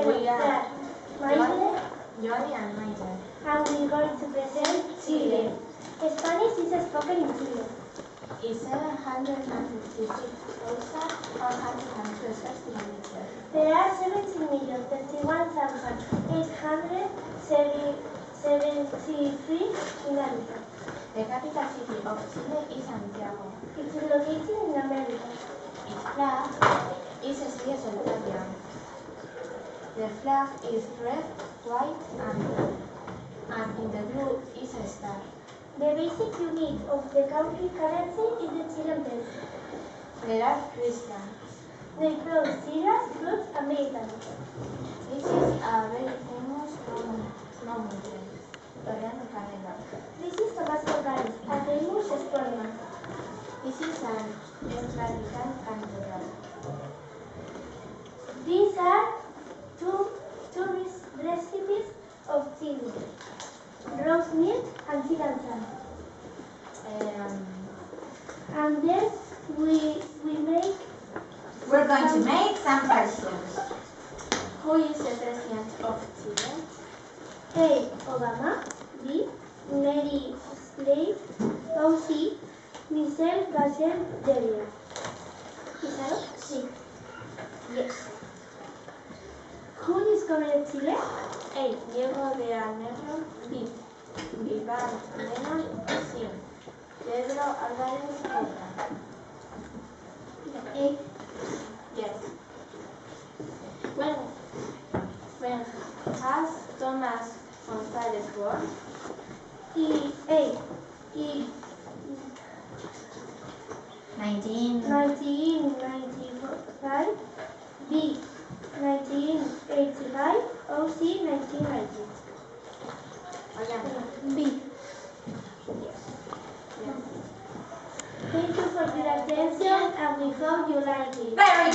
we are Johnny and Michael. And we're going to present Chile. Spanish is spoken in Chile. Is 756,160 meters. There are 17,031,873 inhabitants. The capital city of Chile is Santiago. It is located in America. Its flag is still Solitarian. The flag is red, white, and blue, and in the blue is a star. The basic unit of the country currency is the Chilean peso. There are Christians. They grow cereals, fruits, and vegetables. This is a very famous snow mountain, Torreón Canela. This is Tomás Corvallis, a famous astronomer. This is an Evangelical cathedral. These are two recipes of Chile: roast milk and chicken salad. And then we're going to make some questions. Who is the president of Chile? A. Obama. B. Mary Slade. O. C. Michelle Bachelet. Is that it? Sí. Yes. Who discovered Chile? A. Diego de Almagro. B. Vivar Lenon. C. Pedro Álvarez Cabral. A. Yes. When has Thomas González born? A. 1995. B. 1985. O. C. 1990. B. Yes. Thank you for your attention, and we hope you like it. Very